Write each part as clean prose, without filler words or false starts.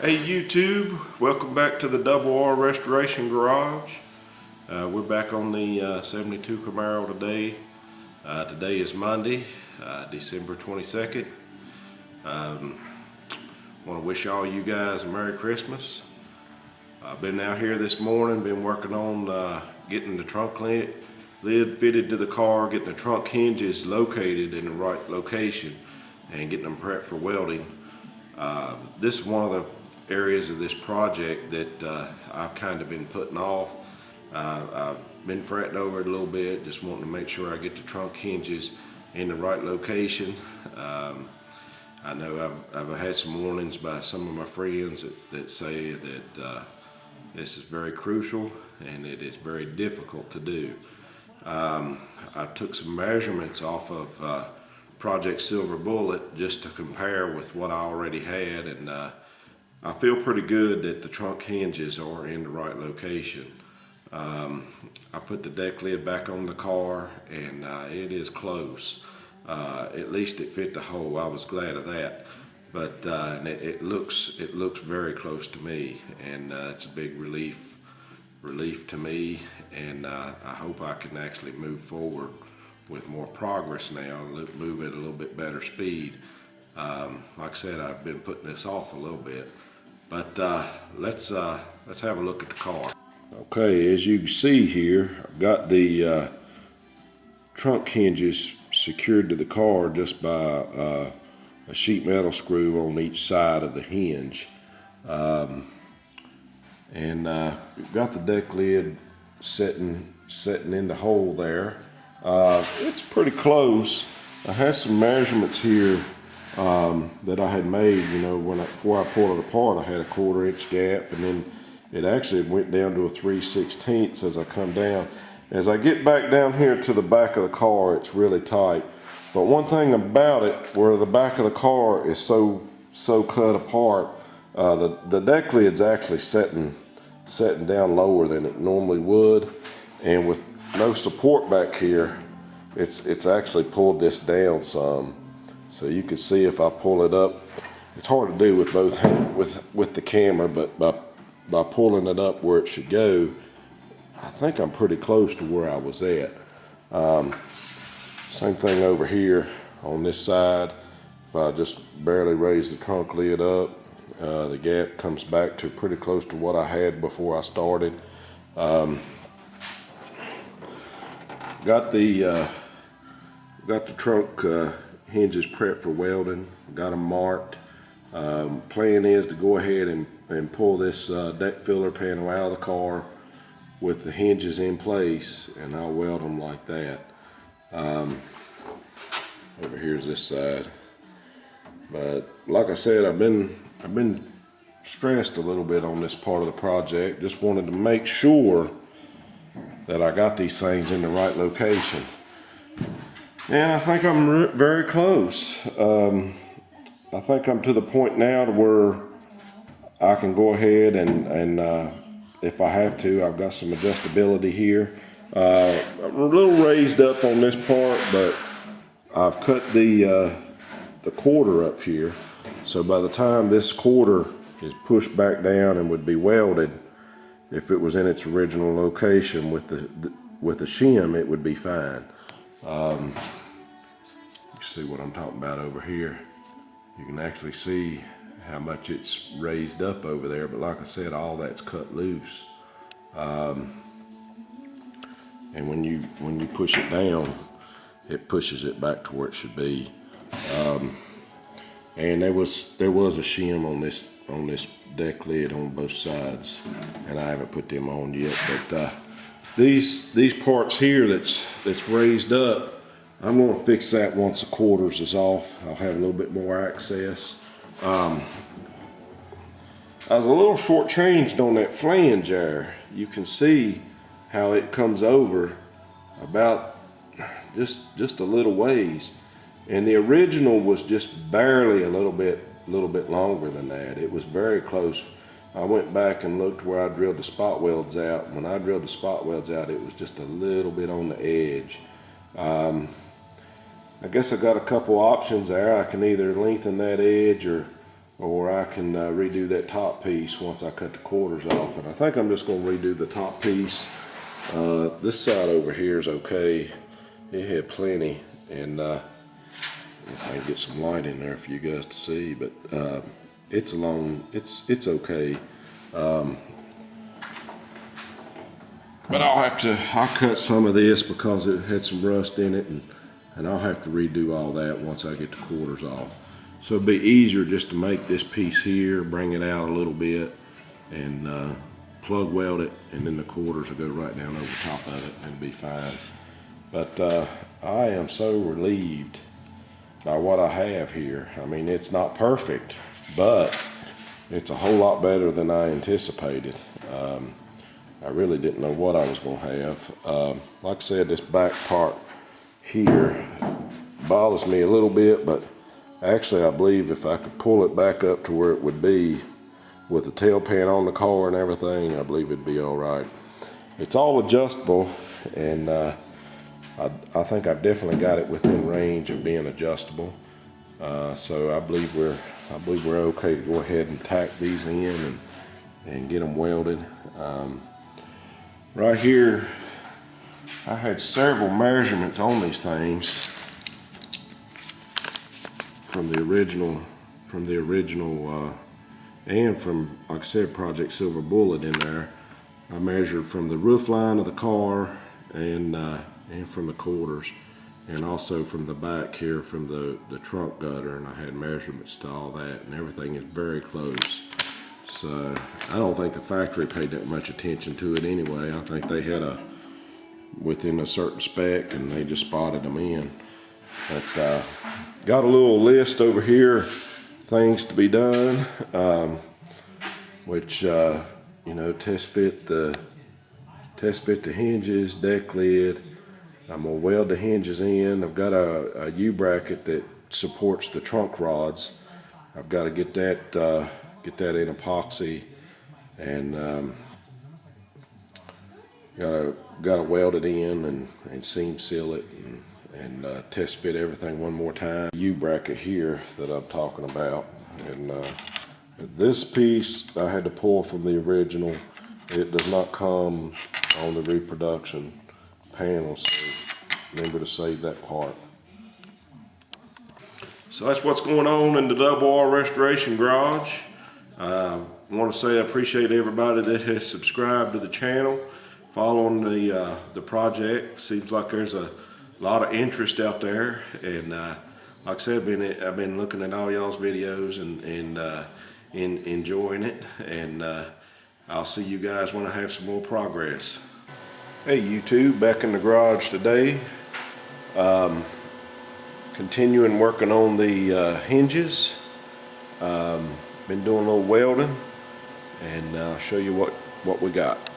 Hey YouTube, welcome back to the Double R Restoration Garage. We're back on the 72 Camaro today. Today is Monday, December 22nd. Want to wish all you guys a Merry Christmas. I've been out here this morning, been working on getting the trunk lid fitted to the car, getting the trunk hinges located in the right location, and getting them prepped for welding. This is one of the areas of this project that I've kind of been putting off. I've been fretting over it a little bit, just wanting to make sure I get the trunk hinges in the right location. I know I've had some warnings by some of my friends that say that this is very crucial and it is very difficult to do. I took some measurements off of Project Silver Bullet just to compare with what I already had, and I feel pretty good that the trunk hinges are in the right location. I put the deck lid back on the car and it is close. At least it fit the hole. I was glad of that. But it looks very close to me, and it's a big relief to me, and I hope I can actually move forward with more progress now, move at a little bit better speed. Like I said, I've been putting this off a little bit, but let's have a look at the car. Okay, as you can see here, I've got the trunk hinges secured to the car just by a sheet metal screw on each side of the hinge. And we've got the deck lid setting in the hole there. It's pretty close. I had some measurements here that I had made. You know, before I pulled it apart, I had a 1/4 inch gap, and then it actually went down to a 3/16 as I come down. As I get back down here to the back of the car, it's really tight. But one thing about it, where the back of the car is so cut apart, the deck lid's actually setting down lower than it normally would, and with no support back here, it's actually pulled this down some. So you can see if I pull it up, it's hard to do with both with the camera, but by pulling it up where it should go, I think I'm pretty close to where I was at. Same thing over here on this side. If I just barely raise the trunk lid up, the gap comes back to pretty close to what I had before I started. Got the trunk hinges prepped for welding. Got them marked. Plan is to go ahead and pull this deck filler panel out of the car with the hinges in place, and I'll weld them like that. Over here's this side. But like I said, I've been stressed a little bit on this part of the project. Just wanted to make sure that I got these things in the right location. And I think I'm very close. I think I'm to the point now to where I can go ahead and if I have to, I've got some adjustability here. I'm a little raised up on this part, but I've cut the quarter up here. So by the time this quarter is pushed back down and would be welded, if it was in its original location with the shim, it would be fine. You see what I'm talking about over here. You can actually see how much it's raised up over there, but like I said, all that's cut loose. And when you push it down, it pushes it back to where it should be. And there was a shim on this deck lid on both sides, and I haven't put them on yet. But these parts here that's raised up, I'm going to fix that once the quarters is off. I'll have a little bit more access. I was a little shortchanged on that flange there. You can see how it comes over about just a little ways, and the original was just barely a little bit longer than that. It was very close. I went back and looked where I drilled the spot welds out. When I drilled the spot welds out, it was just a little bit on the edge. I guess I got a couple options there. I can either lengthen that edge or or I can redo that top piece once I cut the quarters off. And I think I'm just going to redo the top piece. This side over here is okay. It had plenty, and if I can get some light in there for you guys to see, but it's okay. But I'll cut some of this because it had some rust in it, and I'll have to redo all that once I get the quarters off. So it'd be easier just to make this piece here, bring it out a little bit, and plug weld it, and then the quarters will go right down over top of it and be fine. But I am so relieved by what I have here. I mean, it's not perfect, but it's a whole lot better than I anticipated. I really didn't know what I was going to have. Like I said, this back part here bothers me a little bit, but actually I believe if I could pull it back up to where it would be with the tail pan on the car and everything, I believe it'd be all right. It's all adjustable, and I think I've definitely got it within range of being adjustable. So I believe we're okay to go ahead and tack these in and get them welded. Right here, I had several measurements on these things from the original, and from, like I said, Project Silver Bullet in there. I measured from the roof line of the car and from the quarters, and also from the back here from the trunk gutter, and I had measurements to all that, and everything is very close. So I don't think the factory paid that much attention to it anyway. I think they had within a certain spec, and they just spotted them in. But got a little list over here, things to be done, which you know, test fit the hinges, deck lid. I'm gonna weld the hinges in. I've got a U-bracket that supports the trunk rods. I've got to get that in epoxy, and gotta weld it in and seam seal it and test fit everything one more time. U-bracket here that I'm talking about, and this piece I had to pull from the original. It does not come on the reproduction panel, so remember to save that part. So that's what's going on in the Double R Restoration Garage. I want to say I appreciate everybody that has subscribed to the channel, following the project. Seems like there's a lot of interest out there, and like I said, I've been looking at all y'all's videos and enjoying it, and I'll see you guys when I have some more progress. Hey YouTube, back in the garage today. Continuing working on the hinges. Been doing a little welding, and I'll show you what we got.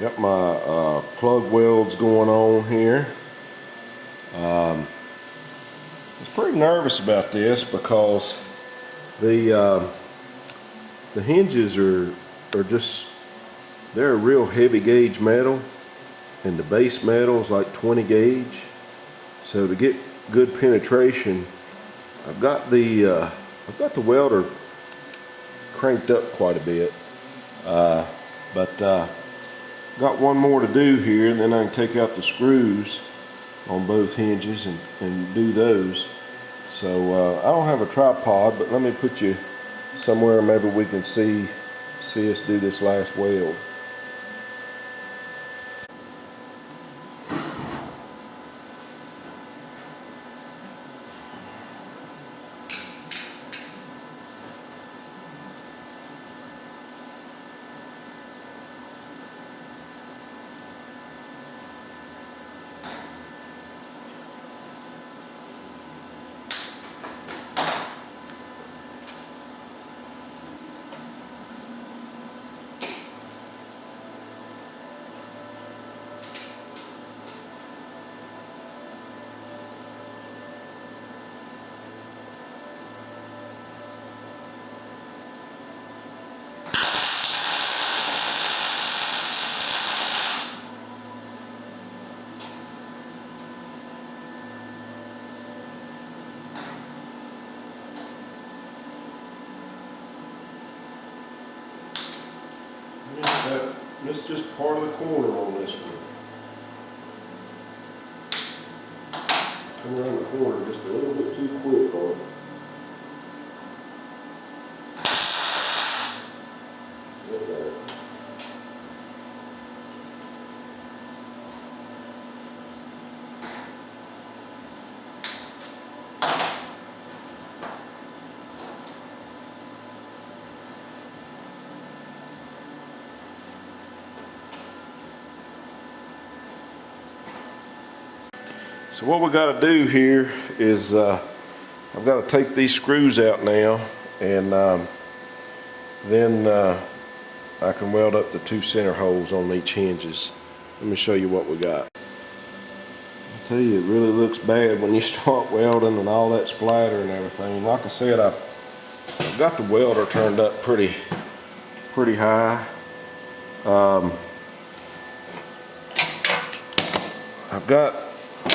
Got my plug welds going on here. I was pretty nervous about this because the hinges are just, they're a real heavy gauge metal, and the base metal is like 20 gauge. So to get good penetration, I've got the welder cranked up quite a bit, but got one more to do here, and then I can take out the screws on both hinges and do those. So I don't have a tripod, but let me put you somewhere maybe we can see us do this last weld. missed just part of the corner on this one. Come around the corner just a little bit too quick on it. So what we got to do here is I've got to take these screws out now, and then I can weld up the 2 center holes on each hinges. Let me show you what we got. I tell you, it really looks bad when you start welding and all that splatter and everything. Like I said, I've got the welder turned up pretty high.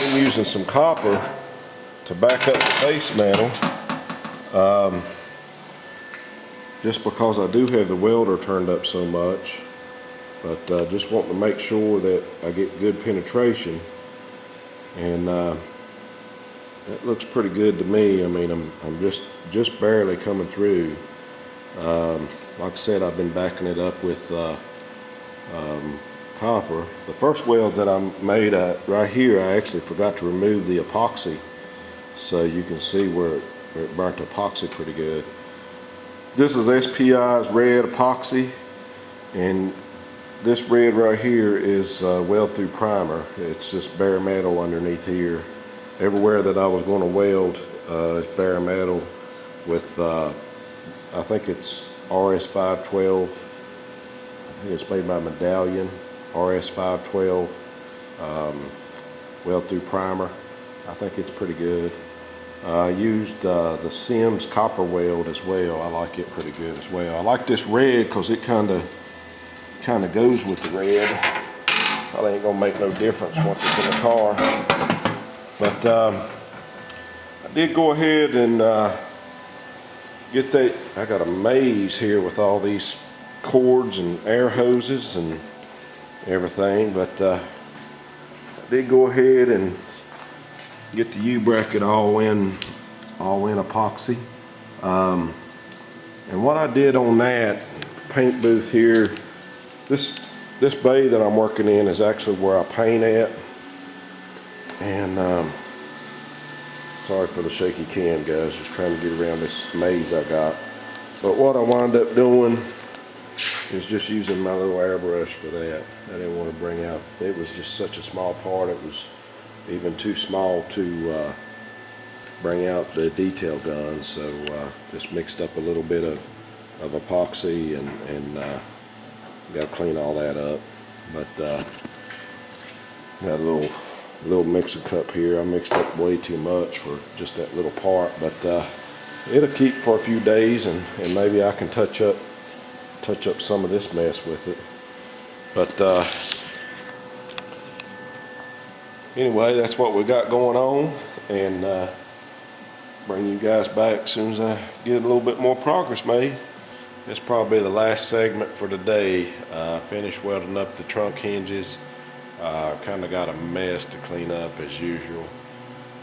I'm using some copper to back up the base metal, just because I do have the welder turned up so much, but just want to make sure that I get good penetration, and it looks pretty good to me. I mean, I'm just barely coming through. Like I said, I've been backing it up with copper. The first weld that I made right here, I actually forgot to remove the epoxy, so you can see where it burnt epoxy pretty good. This is SPI's red epoxy, and this red right here is weld through primer. It's just bare metal underneath here. Everywhere that I was going to weld is bare metal with I think it's RS512. I think it's made by Medallion. RS512 weld through primer. I think it's pretty good. I used the Sims copper weld as well. I like it pretty good as well. I like this red because it kind of goes with the red. Probably ain't gonna make no difference once it's in the car. But I did go ahead and get that. I got a maze here with all these cords and air hoses and everything, but I did go ahead and get the U-bracket all in epoxy, and what I did on that paint booth here, this bay that I'm working in is actually where I paint at, and sorry for the shaky cam, guys, just trying to get around this maze I got. But what I wound up doing is just using my little airbrush for that. I didn't want to bring out, it was just such a small part, it was even too small to bring out the detail gun, so just mixed up a little bit of epoxy and got to clean all that up. But got a little mixing cup here. I mixed up way too much for just that little part, but it'll keep for a few days, and maybe I can touch up some of this mess with it. But anyway, that's what we got going on, and bring you guys back as soon as I get a little bit more progress made. This will probably be the last segment for today. Finished welding up the trunk hinges. Kind of got a mess to clean up as usual,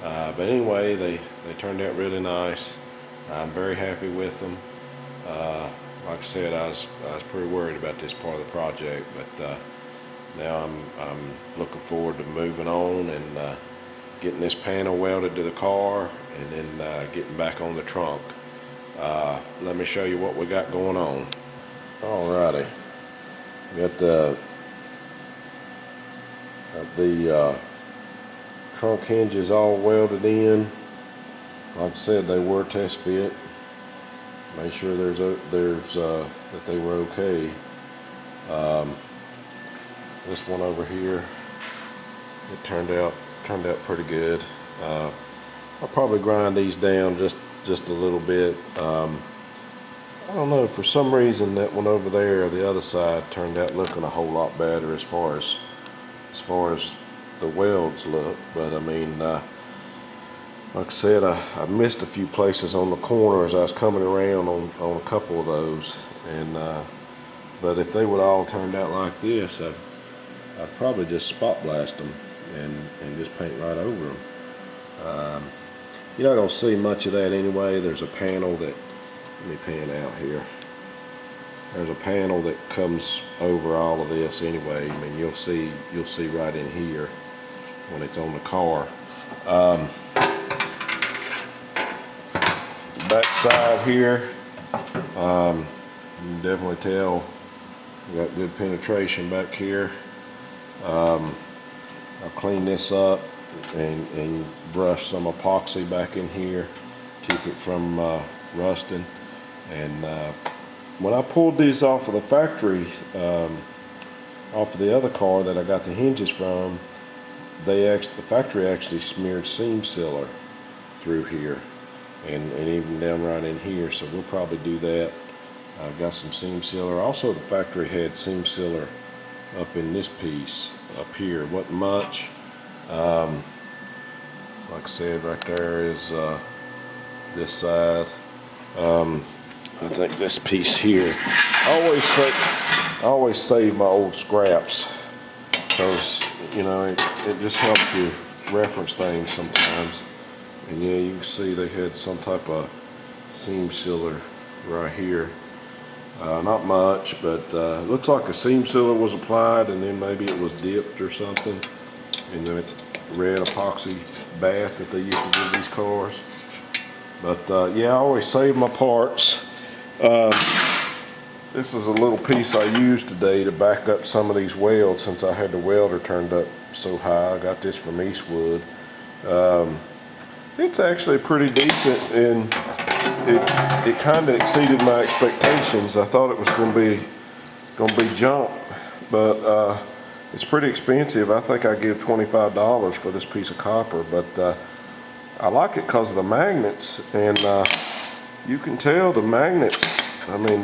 but anyway, they turned out really nice. I'm very happy with them. Like I said, I was pretty worried about this part of the project, but now I'm looking forward to moving on and getting this panel welded to the car, and then getting back on the trunk. Let me show you what we got going on. Alrighty, we got the trunk hinges all welded in. Like I said, they were test fit. Make sure that they were okay. This one over here, it turned out pretty good. I'll probably grind these down just a little bit. I don't know, for some reason that one over there, the other side, turned out looking a whole lot better as far as the welds look. But I mean, like I said, I missed a few places on the corner as I was coming around on a couple of those, and But if they would all turned out like this, I'd probably just spot blast them and just paint right over them. You're not gonna see much of that anyway. There's a panel that, let me pan out here. There's a panel that comes over all of this anyway. I mean, you'll see right in here when it's on the car. Back side here, you can definitely tell we got good penetration back here. I'll clean this up and brush some epoxy back in here, keep it from rusting. And when I pulled these off of the factory, off of the other car that I got the hinges from, the factory actually smeared seam sealer through here and even down right in here. So we'll probably do that. I've got some seam sealer. Also, the factory had seam sealer up in this piece up here. Wasn't much. Like I said, right there is this side. I think this piece here. I always save my old scraps because, you know, it just helps you reference things sometimes. And yeah, you can see they had some type of seam sealer right here. Not much, but it looks like a seam sealer was applied and then maybe it was dipped or something. And then it's red epoxy bath that they used to give these cars. But yeah, I always save my parts. This is a little piece I used today to back up some of these welds since I had the welder turned up so high. I got this from Eastwood. It's actually pretty decent, and it kind of exceeded my expectations. I thought it was going to be junk, but it's pretty expensive. I think I give $25 for this piece of copper, but I like it because of the magnets, and you can tell the magnets. I mean,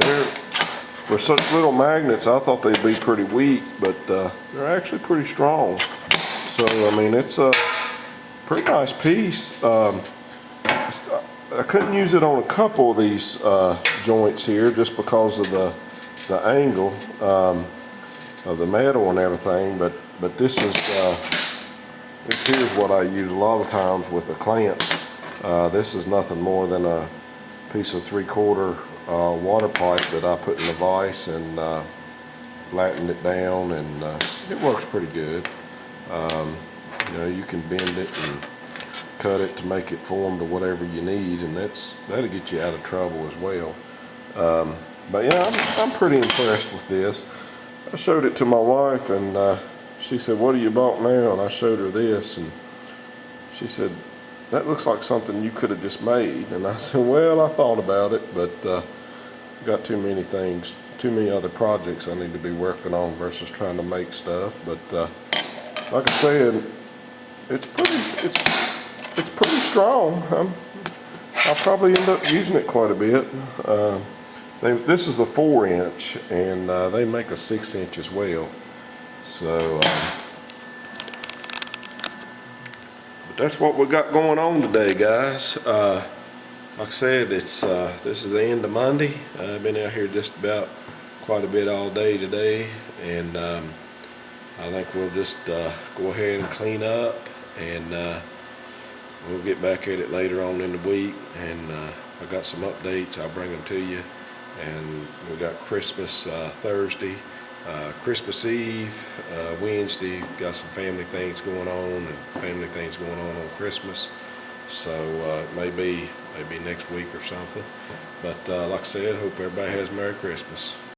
for such little magnets, I thought they'd be pretty weak, but they're actually pretty strong. So I mean, it's a pretty nice piece. I couldn't use it on a couple of these joints here just because of the angle of the metal and everything, but this here's what I use a lot of times with a clamp. This is nothing more than a piece of 3/4 water pipe that I put in the vise and flattened it down, and it works pretty good. You know, you can bend it and cut it to make it form to whatever you need, and that'll get you out of trouble as well. But yeah, I'm pretty impressed with this. I showed it to my wife, and she said, "What have you bought now?" And I showed her this, and she said, "That looks like something you could have just made." And I said, "Well, I thought about it, but got too many other projects I need to be working on versus trying to make stuff." But like I said, it's pretty strong. I'll probably end up using it quite a bit. This is the 4-inch, and they make a 6-inch as well. So, but that's what we got going on today, guys. Like I said, this is the end of Monday. I've been out here just about quite a bit all day today, and I think we'll just go ahead and clean up, and we'll get back at it later on in the week. And I got some updates. I'll bring them to you. And we got Christmas Thursday, Christmas Eve, Wednesday. Got some family things going on, and family things going on Christmas. So maybe next week or something. But like I said, hope everybody has Merry Christmas.